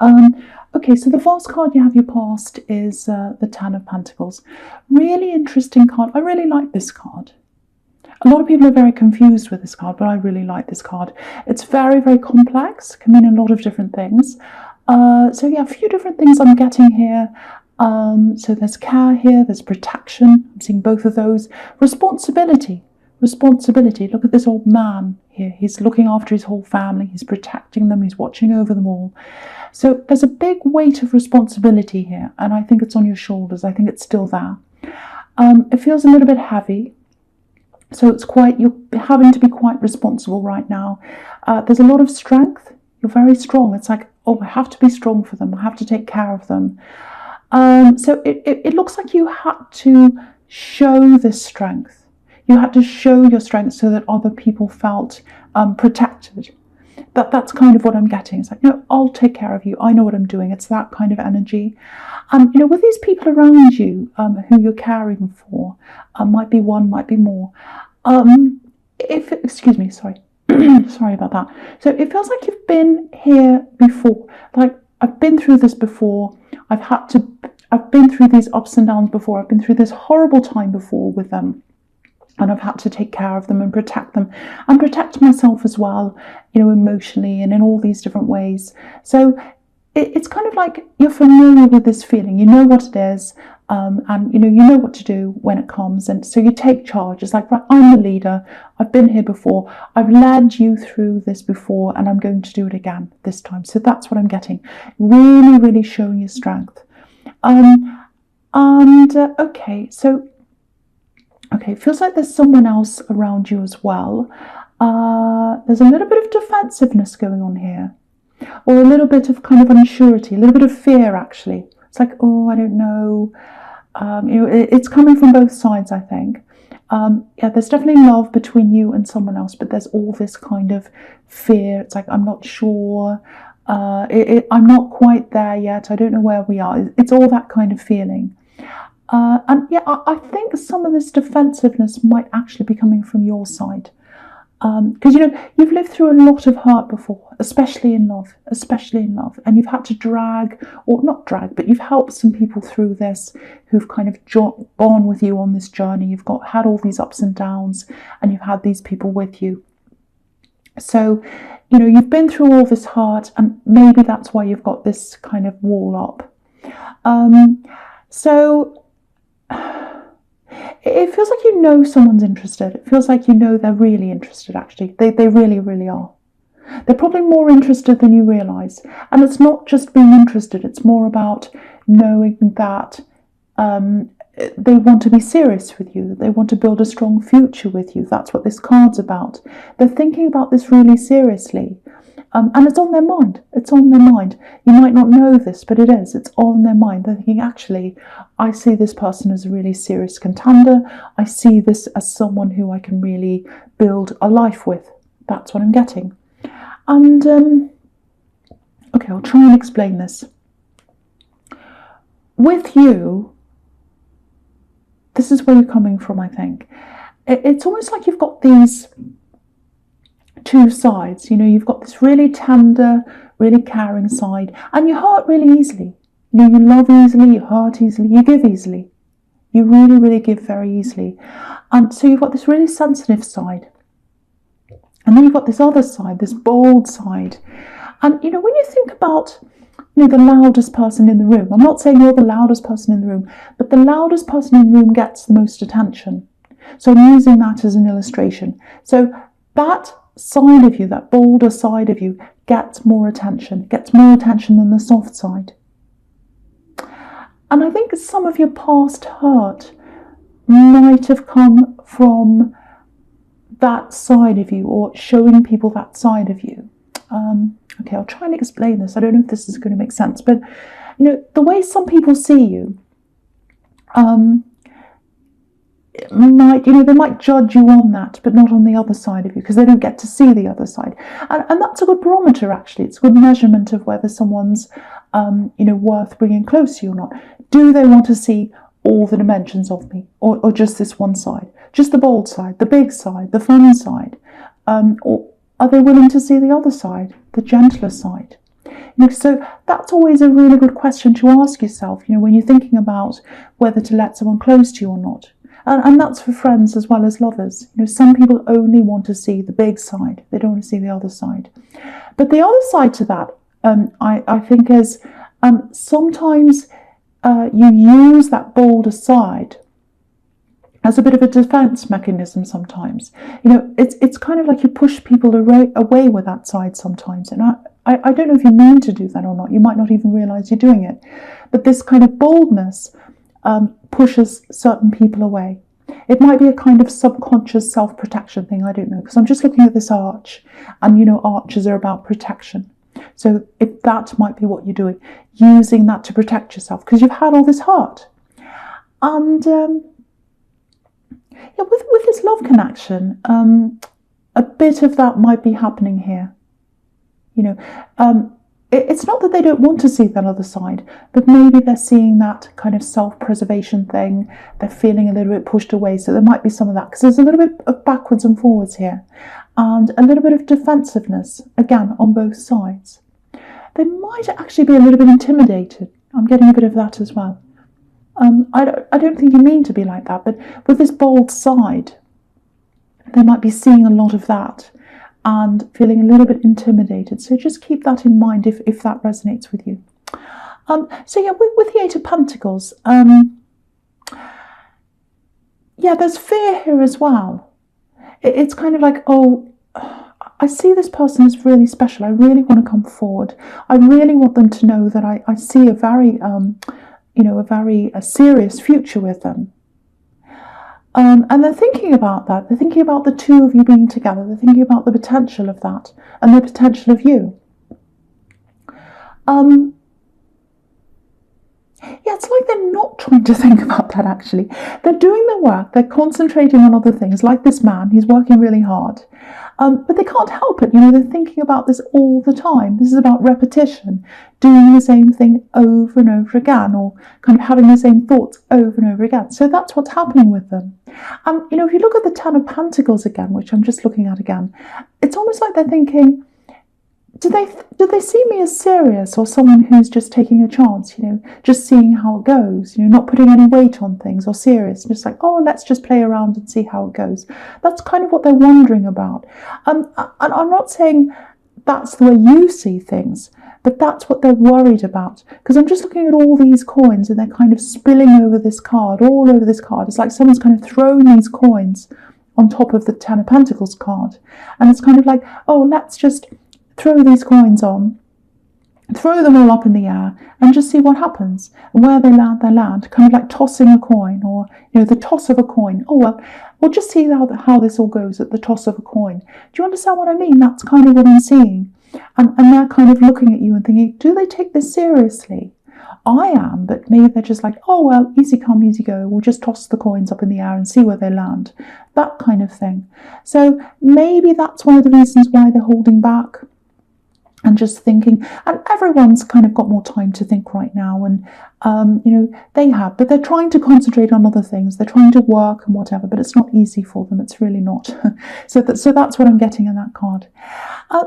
Okay, so the false card you have your past is the Ten of Pentacles. Really interesting card. I really like this card. A lot of people are very confused with this card, but I really like this card. It's very, very complex, can mean a lot of different things. So yeah, a few different things I'm getting here. So there's care here, there's protection. I'm seeing both of those. Responsibility. Look at this old man here. He's looking after his whole family. He's protecting them. He's watching over them all. So there's a big weight of responsibility here, and I think it's on your shoulders. I think it's still there. It feels a little bit heavy. So you're having to be quite responsible right now. There's a lot of strength. You're very strong. It's like, oh, I have to be strong for them. I have to take care of them. So it looks like you had to show this strength. You had to show your strength so that other people felt protected. That's kind of what I'm getting. It's like, no, I'll take care of you. I know what I'm doing. It's that kind of energy. With these people around you who you're caring for, might be one, might be more. Excuse me, sorry. Sorry about that. So it feels like you've been here before. Like, I've been through this before. I've been through these ups and downs before. I've been through this horrible time before with them. And I've had to take care of them and protect myself as well, emotionally and in all these different ways. So it's kind of like you're familiar with this feeling. You know what it is, and you know what to do when it comes. And so you take charge. It's like, right, I'm the leader. I've been here before. I've led you through this before, and I'm going to do it again this time. So that's what I'm getting. Really, really showing your strength. Okay, it feels like there's someone else around you as well. There's a little bit of defensiveness going on here, or a little bit of kind of unsurety, a little bit of fear actually. It's like, oh, I don't know. It's coming from both sides, I think. Yeah, there's definitely love between you and someone else, but there's all this kind of fear. It's like, I'm not sure. I'm not quite there yet. I don't know where we are. It's all that kind of feeling. And yeah, I think some of this defensiveness might actually be coming from your side. Because, you've lived through a lot of hurt before, especially in love. And you've had to but you've helped some people through this who've kind of gone with you on this journey. You've had all these ups and downs, and you've had these people with you. So, you've been through all this hurt, and maybe that's why you've got this kind of wall up. So it feels like someone's interested. It feels like they're really interested, actually. They really, really are. They're probably more interested than you realise. And it's not just being interested. It's more about knowing that they want to be serious with you. That they want to build a strong future with you. That's what this card's about. They're thinking about this really seriously. And it's on their mind. It's on their mind. You might not know this, but it is. It's on their mind. They're thinking, actually, I see this person as a really serious contender. I see this as someone who I can really build a life with. That's what I'm getting. And, okay, I'll try and explain this. With you, this is where you're coming from, I think. It's almost like you've got these two sides. You've got this really tender, really caring side, and you hurt really easily. You love easily, you hurt easily, you give easily. You really, really give very easily. And so you've got this really sensitive side. And then you've got this other side, this bold side. And, when you think about, the loudest person in the room, I'm not saying you're the loudest person in the room, but the loudest person in the room gets the most attention. So I'm using that as an illustration. So that side of you, that bolder side of you, gets more attention than the soft side. And I think some of your past hurt might have come from that side of you, or showing people that side of you. Okay, I'll try and explain this. I don't know if this is going to make sense, but the way some people see you, they might judge you on that, but not on the other side of you, because they don't get to see the other side. And that's a good barometer, actually. It's a good measurement of whether someone's, worth bringing close to you or not. Do they want to see all the dimensions of me, or just this one side? Just the bold side, the big side, the fun side? Or are they willing to see the other side, the gentler side? So that's always a really good question to ask yourself, when you're thinking about whether to let someone close to you or not. And that's for friends as well as lovers. Some people only want to see the big side. They don't want to see the other side. But the other side to that, I think, is sometimes you use that bolder side as a bit of a defense mechanism sometimes. It's kind of like you push people away with that side sometimes. And I don't know if you mean to do that or not. You might not even realize you're doing it. But this kind of boldness pushes certain people away. It might be a kind of subconscious self-protection thing, I don't know, because I'm just looking at this arch, and arches are about protection. So if that might be what you're doing, using that to protect yourself, because you've had all this hurt. And with this love connection, a bit of that might be happening here. It's not that they don't want to see that other side, but maybe they're seeing that kind of self-preservation thing. They're feeling a little bit pushed away. So there might be some of that, because there's a little bit of backwards and forwards here, and a little bit of defensiveness, again, on both sides. They might actually be a little bit intimidated. I'm getting a bit of that as well. I don't think you mean to be like that, but with this bold side, they might be seeing a lot of that and feeling a little bit intimidated. So just keep that in mind if that resonates with you. With the Eight of Pentacles, there's fear here as well. It's kind of like, I see this person as really special. I really want to come forward. I really want them to know that I see a very, a serious future with them. And they're thinking about that. They're thinking about the two of you being together. They're thinking about the potential of that and the potential of you. It's like they're not trying to think about that, actually. They're doing their work. They're concentrating on other things, like this man. He's working really hard. But they can't help it. They're thinking about this all the time. This is about repetition, doing the same thing over and over again, or kind of having the same thoughts over and over again. So that's what's happening with them. If you look at the Ten of Pentacles again, which I'm just looking at again, it's almost like they're thinking, do they see me as serious, or someone who's just taking a chance, just seeing how it goes, not putting any weight on things, or serious, just like, let's just play around and see how it goes. That's kind of what they're wondering about. And I'm not saying that's the way you see things, but that's what they're worried about. Because I'm just looking at all these coins, and they're kind of spilling over this card, all over this card. It's like someone's kind of thrown these coins on top of the Ten of Pentacles card. And it's kind of like, let's just throw these coins on, throw them all up in the air, and just see what happens. And where they land, kind of like tossing a coin, or the toss of a coin. We'll just see how this all goes at the toss of a coin. Do you understand what I mean? That's kind of what I'm seeing. And they're kind of looking at you and thinking, do they take this seriously? I am, but maybe they're just like, easy come, easy go. We'll just toss the coins up in the air and see where they land. That kind of thing. So maybe that's one of the reasons why they're holding back. And just thinking, and everyone's kind of got more time to think right now, and they have, but they're trying to concentrate on other things. They're trying to work and whatever, but it's not easy for them. It's really not. So that's what I'm getting in that card.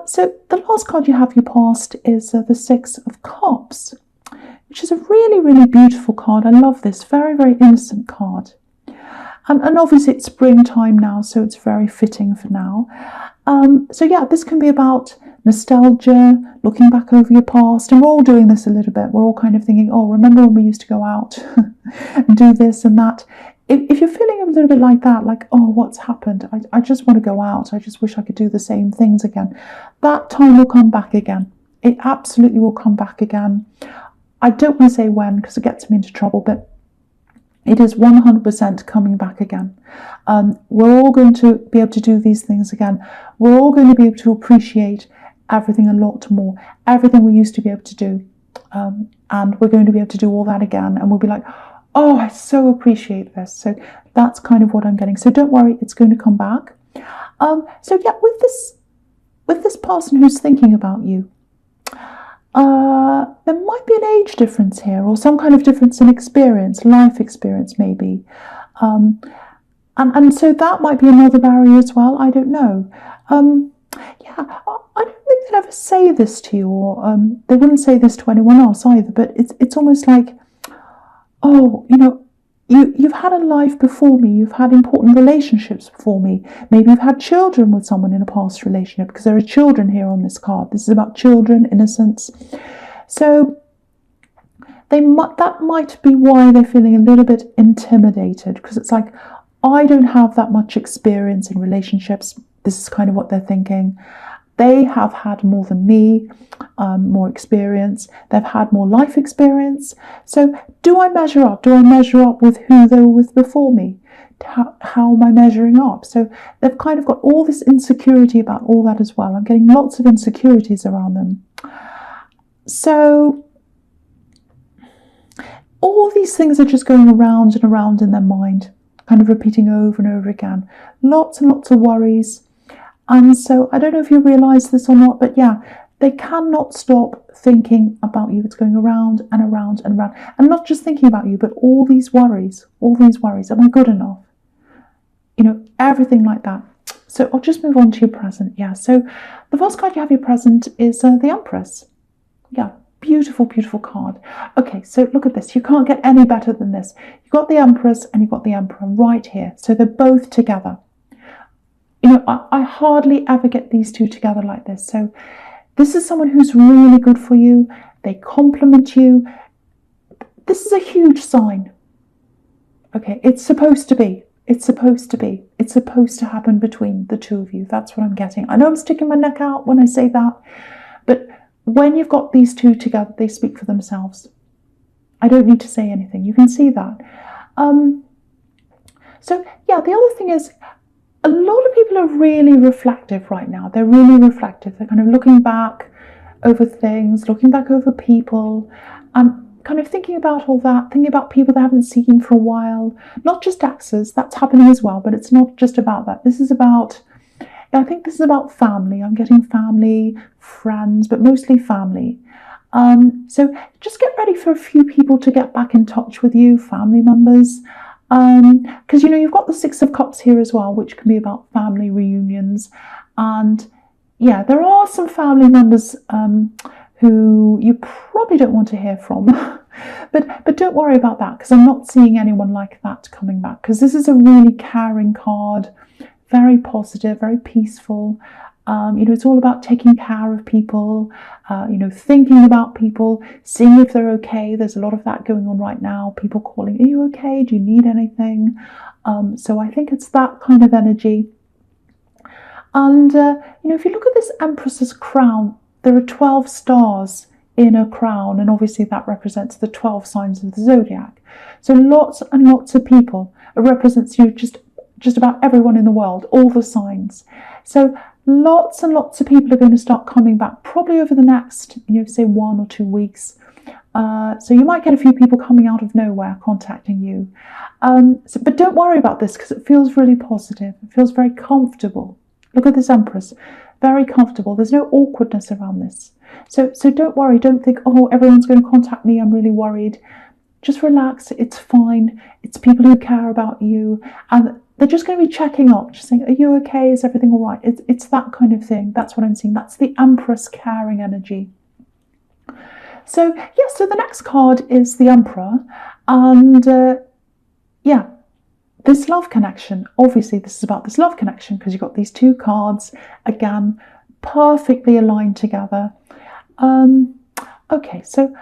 So the last card you have, your past, is the Six of Cups, which is a really, really beautiful card. I love this. Very, very innocent card. And obviously it's springtime now, so it's very fitting for now. This can be about nostalgia, looking back over your past, and we're all doing this a little bit. We're all kind of thinking, remember when we used to go out and do this and that. If you're feeling a little bit like that, like, what's happened? I just want to go out. I just wish I could do the same things again. That time will come back again. It absolutely will come back again. I don't want to say when, because it gets me into trouble, but it is 100% coming back again. We're all going to be able to do these things again. We're all going to be able to appreciate everything a lot more, everything we used to be able to do. And we're going to be able to do all that again. And we'll be like, I so appreciate this. So that's kind of what I'm getting. So don't worry, it's going to come back. With this person who's thinking about you, there might be an age difference here, or some kind of difference in experience, life experience maybe. And so that might be another barrier as well. I don't know. I don't think think they'd ever say this to you, or they wouldn't say this to anyone else either, but it's almost like, oh, you've had a life before me, you've had important relationships before me, maybe you've had children with someone in a past relationship, because there are children here on this card. This is about children, innocence. So that might be why they're feeling a little bit intimidated, because it's like, I don't have that much experience in relationships. This is kind of what they're thinking. They have had more than me, more experience. They've had more life experience. So do I measure up? Do I measure up with who they were with before me? How am I measuring up? So they've kind of got all this insecurity about all that as well. I'm getting lots of insecurities around them. So all these things are just going around and around in their mind, kind of repeating over and over again. Lots and lots of worries. And so I don't know if you realise this or not, but yeah, they cannot stop thinking about you. It's going around and around and around. And not just thinking about you, but all these worries. Am I good enough? Everything like that. So I'll just move on to your present. Yeah, so the first card you have your present is the Empress. Yeah, beautiful, beautiful card. Okay, so look at this. You can't get any better than this. You've got the Empress and you've got the Emperor right here. So they're both together. I hardly ever get these two together like this. So this is someone who's really good for you. They complement you. This is a huge sign. Okay, it's supposed to be. It's supposed to be. It's supposed to happen between the two of you. That's what I'm getting. I know I'm sticking my neck out when I say that, but when you've got these two together, they speak for themselves. I don't need to say anything. You can see that. So yeah, the other thing is, a lot of people are really reflective right now. They're really reflective. They're kind of looking back over things, looking back over people, and kind of thinking about all that, thinking about people they haven't seen for a while. Not just exes, that's happening as well, but it's not just about that. This is about, I think this is about family. I'm getting family, friends, but mostly family. So just get ready for a few people to get back in touch with you, family members. Because you've got the Six of Cups here as well, which can be about family reunions. And yeah, there are some family members who you probably don't want to hear from. but don't worry about that, because I'm not seeing anyone like that coming back, because this is a really caring card, very positive, very peaceful. It's all about taking care of people, thinking about people, seeing if they're okay. There's a lot of that going on right now. People calling, are you okay? Do you need anything? So I think it's that kind of energy. And, if you look at this Empress's crown, there are 12 stars in a crown, and obviously that represents the 12 signs of the zodiac. So lots and lots of people. It represents just about everyone in the world, all the signs. So lots and lots of people are going to start coming back, probably over the next, say 1 or 2 weeks. So you might get a few people coming out of nowhere contacting you. But don't worry about this, because it feels really positive. It feels very comfortable. Look at this Empress, very comfortable. There's no awkwardness around this. So don't worry. Don't think, oh, everyone's going to contact me. I'm really worried. Just relax. It's fine. It's people who care about you, and they're just going to be checking up, just saying, are you okay? Is everything all right? It's that kind of thing. That's what I'm seeing. That's the Empress caring energy. So, yeah, so the next card is the Emperor. And, this love connection. Obviously, this is about this love connection, because you've got these two cards, again, perfectly aligned together. Okay, so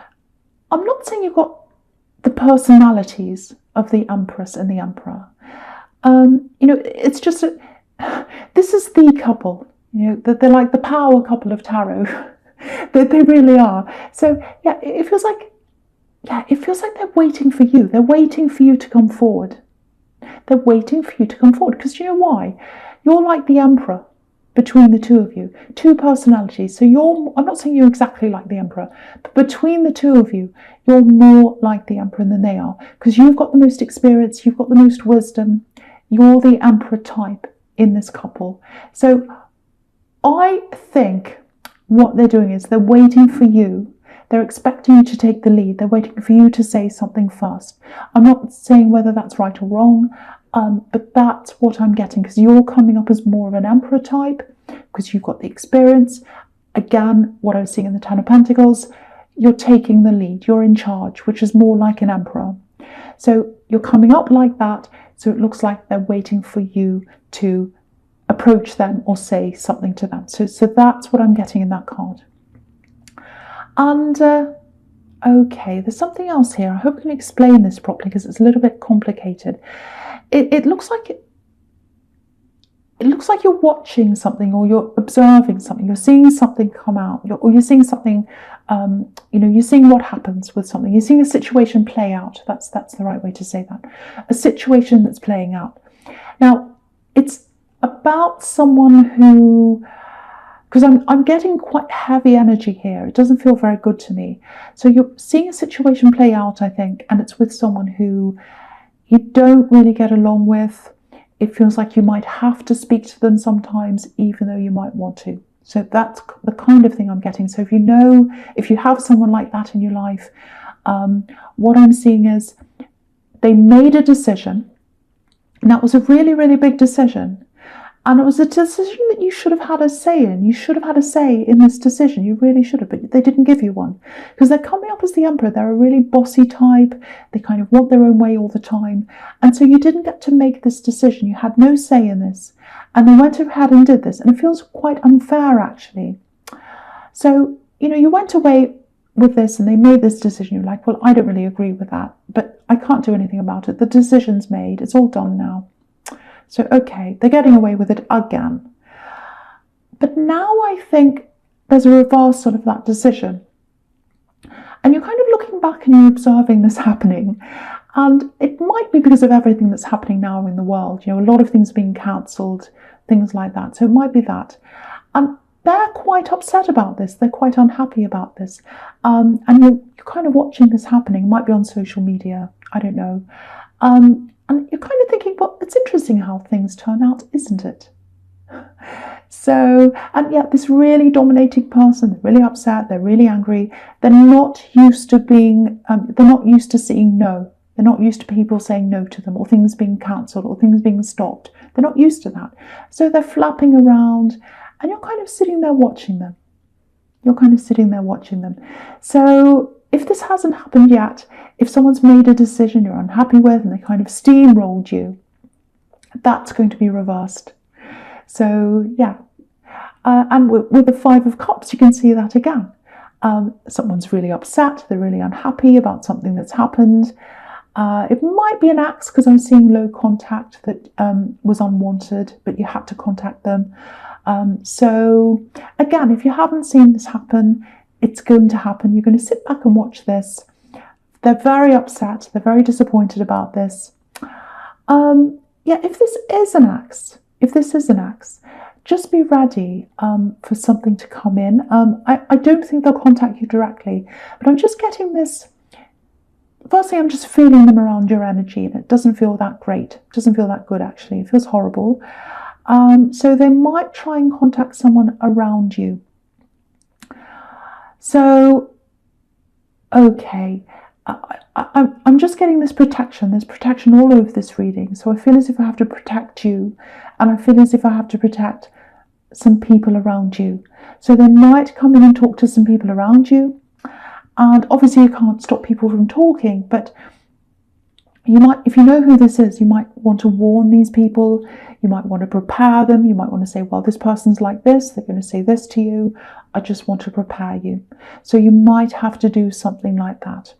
I'm not saying you've got the personalities of the Empress and the Emperor. It's just this is the couple. They're like the power couple of tarot. they really are. So yeah, it feels like they're waiting for you. They're waiting for you to come forward. They're waiting for you to come forward, because you know why? You're like the Emperor between the two of you, two personalities. So I'm not saying you're exactly like the Emperor, but between the two of you, you're more like the Emperor than they are, because you've got the most experience, you've got the most wisdom. You're the Emperor type in this couple. So I think what they're doing is they're waiting for you. They're expecting you to take the lead. They're waiting for you to say something first. I'm not saying whether that's right or wrong, but that's what I'm getting, because you're coming up as more of an Emperor type, because you've got the experience, Again, what I was seeing in the Ten of Pentacles, you're taking the lead, you're in charge, which is more like an emperor. So you're coming up like that, so it looks like they're waiting for you to approach them or say something to them. So that's what I'm getting in that card. And okay, there's something else here. I hope I can explain this properly because it's a little bit complicated. It looks like you're watching something, or you're observing something. You're seeing something come out, or you're seeing something. You're seeing what happens with something. You're seeing a situation play out. That's the right way to say that. A situation that's playing out. Now, it's about someone who, because I'm getting quite heavy energy here. It doesn't feel very good to me. So you're seeing a situation play out, I think, and it's with someone who you don't really get along with. It feels like you might have to speak to them sometimes, even though you might want to. So that's the kind of thing I'm getting. So if you have someone like that in your life, what I'm seeing is they made a decision, and that was a really, really big decision. And it was a decision that you should have had a say in. You should have had a say in this decision. You really should have, but they didn't give you one. Because they're coming up as the Emperor. They're a really bossy type. They kind of want their own way all the time. And so you didn't get to make this decision. You had no say in this. And they went ahead and did this. And it feels quite unfair, actually. So, you went away with this and they made this decision. You're like, well, I don't really agree with that, but I can't do anything about it. The decision's made. It's all done now. So, okay, they're getting away with it again. But now I think there's a reversal of that decision. And you're kind of looking back and you're observing this happening. And it might be because of everything that's happening now in the world. A lot of things being cancelled, things like that. So it might be that. And they're quite upset about this. They're quite unhappy about this. And you're kind of watching this happening. It might be on social media. I don't know. And you're kind of thinking, well, it's interesting how things turn out, isn't it? So, and yeah, this really dominating person, they're really upset, they're really angry. They're not used to they're not used to seeing no. They're not used to people saying no to them, or things being cancelled, or things being stopped. They're not used to that. So they're flapping around, and you're kind of sitting there watching them. So if this hasn't happened yet, if someone's made a decision you're unhappy with and they kind of steamrolled you, that's going to be reversed. So yeah, and with the Five of Cups, you can see that again. Someone's really upset, they're really unhappy about something that's happened. It might be an ex, because I'm seeing low contact that was unwanted, but you had to contact them. So again, if you haven't seen this happen, it's going to happen. You're going to sit back and watch this. They're very upset. They're very disappointed about this. Yeah, if this is an ex, just be ready for something to come in. I don't think they'll contact you directly, but I'm just getting this. Firstly, I'm just feeling them around your energy, and it doesn't feel that great. It doesn't feel that good, actually. It feels horrible. So they might try and contact someone around you. So, okay, I'm just getting this protection. There's protection all over this reading. So I feel as if I have to protect you, and I feel as if I have to protect some people around you. So they might come in and talk to some people around you. And obviously you can't stop people from talking, but you might, if you know who this is, you might want to warn these people. You might want to prepare them. You might want to say, well, this person's like this. They're going to say this to you. I just want to prepare you. So you might have to do something like that.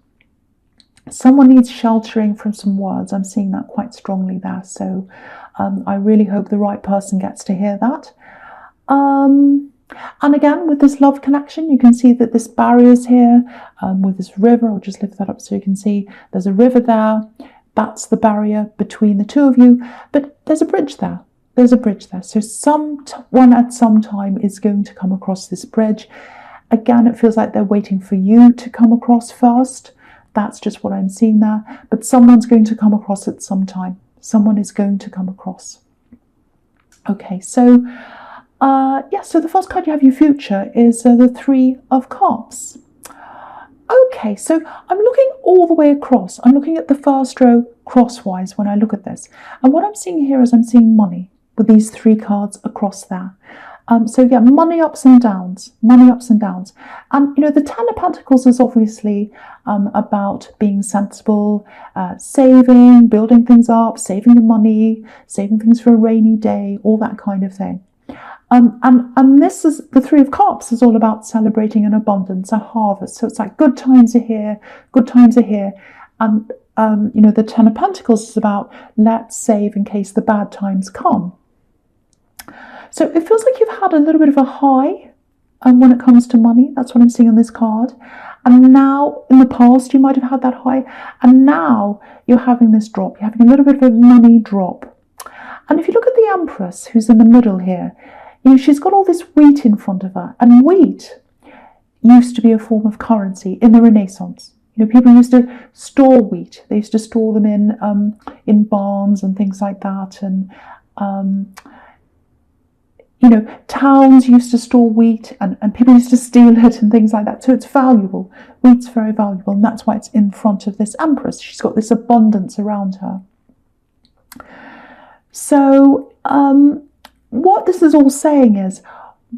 Someone needs sheltering from some words. I'm seeing that quite strongly there. So I really hope the right person gets to hear that. And again, with this love connection, you can see that this barrier's here with this river. I'll just lift that up so you can see there's a river there. That's the barrier between the two of you. But there's a bridge there. So someone at some time is going to come across this bridge. Again, it feels like they're waiting for you to come across first. That's just what I'm seeing there. But someone's going to come across at some time. Someone is going to come across. Okay, so so the first card you have, your future, is the Three of Cups. Okay, so I'm looking all the way across. I'm looking at the first row crosswise when I look at this. And what I'm seeing here is I'm seeing money with these three cards across there. So yeah, money ups and downs, money ups and downs. And the Ten of Pentacles is obviously about being sensible, saving, building things up, saving your money, saving things for a rainy day, all that kind of thing. And this is the Three of Cups is all about celebrating an abundance, a harvest. So it's like good times are here, good times are here. And the Ten of Pentacles is about let's save in case the bad times come. So it feels like you've had a little bit of a high when it comes to money. That's what I'm seeing on this card. And now, in the past, you might have had that high. And now you're having this drop. You're having a little bit of a money drop. And if you look at the Empress, who's in the middle here, she's got all this wheat in front of her. And wheat used to be a form of currency in the Renaissance. People used to store wheat. They used to store them in barns and things like that. And towns used to store wheat and people used to steal it and things like that. So it's valuable. Wheat's very valuable, and that's why it's in front of this Empress. She's got this abundance around her. So what this is all saying is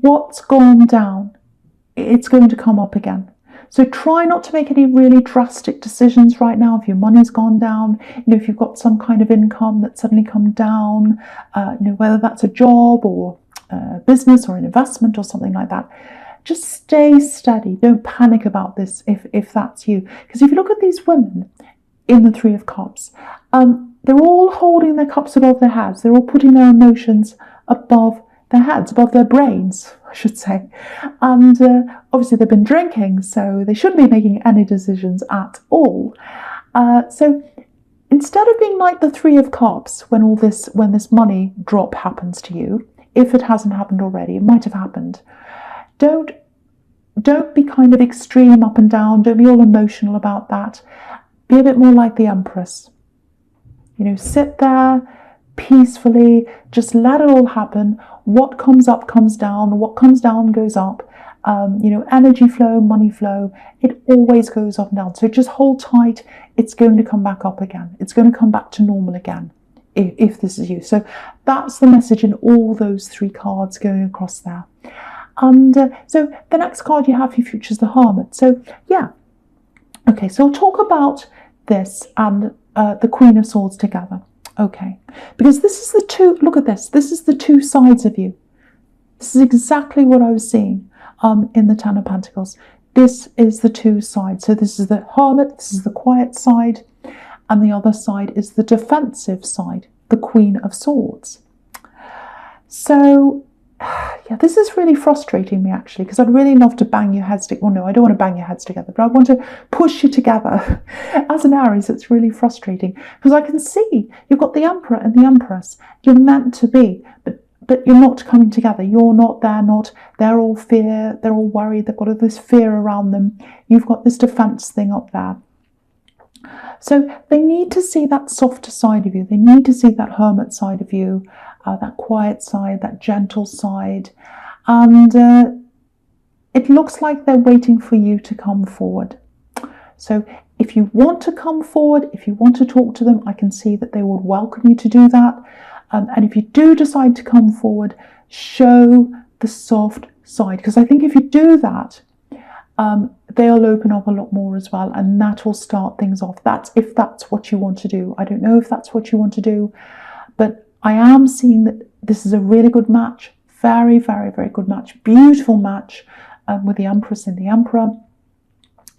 what's gone down, it's going to come up again. So try not to make any really drastic decisions right now. If your money's gone down, if you've got some kind of income that's suddenly come down, whether that's a job or business or an investment or something like that, just stay steady. Don't panic about this if that's you. Because if you look at these women in the Three of Cups, they're all holding their cups above their heads. They're all putting their emotions above their heads, above their brains, I should say. And obviously they've been drinking, so they shouldn't be making any decisions at all. So instead of being like the Three of Cups, when this money drop happens to you, if it hasn't happened already, it might have happened. Don't be kind of extreme up and down. Don't be all emotional about that. Be a bit more like the Empress. Sit there peacefully. Just let it all happen. What comes up comes down. What comes down goes up. Energy flow, money flow, it always goes up and down. So just hold tight. It's going to come back up again. It's going to come back to normal again. If this is you. So that's the message in all those three cards going across there. And so the next card you have for your future is the Hermit. So yeah, okay, so I'll talk about this and the Queen of Swords together. Okay, because this is the two, look at this is the two sides of you. This is exactly what I was seeing in the Ten of Pentacles. This is the two sides. So this is the Hermit, this is the quiet side, and the other side is the defensive side, the Queen of Swords. So, yeah, this is really frustrating me actually, because I'd really love to bang your heads together. Well, no, I don't want to bang your heads together, but I want to push you together. As an Aries, it's really frustrating because I can see you've got the Emperor and the Empress. You're meant to be, but you're not coming together. You're not, they're all fear, they're all worried, they've got all this fear around them. You've got this defense thing up there. So they need to see that softer side of you. They need to see that hermit side of you, that quiet side, that gentle side. And it looks like they're waiting for you to come forward. So if you want to come forward, if you want to talk to them, I can see that they would welcome you to do that. And if you do decide to come forward, show the soft side. Because I think if you do that, they'll open up a lot more as well, and that will start things off. That's if that's what you want to do. I don't know if that's what you want to do, but I am seeing that this is a really good match. Very, very, very good match. Beautiful match with the Empress and the Emperor.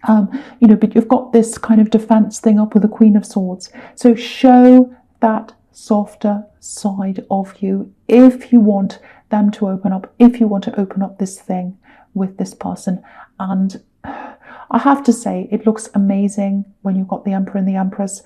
But you've got this kind of defense thing up with the Queen of Swords. So show that softer side of you if you want them to open up, if you want to open up this thing with this person. And I have to say, it looks amazing when you've got the Emperor and the Empress.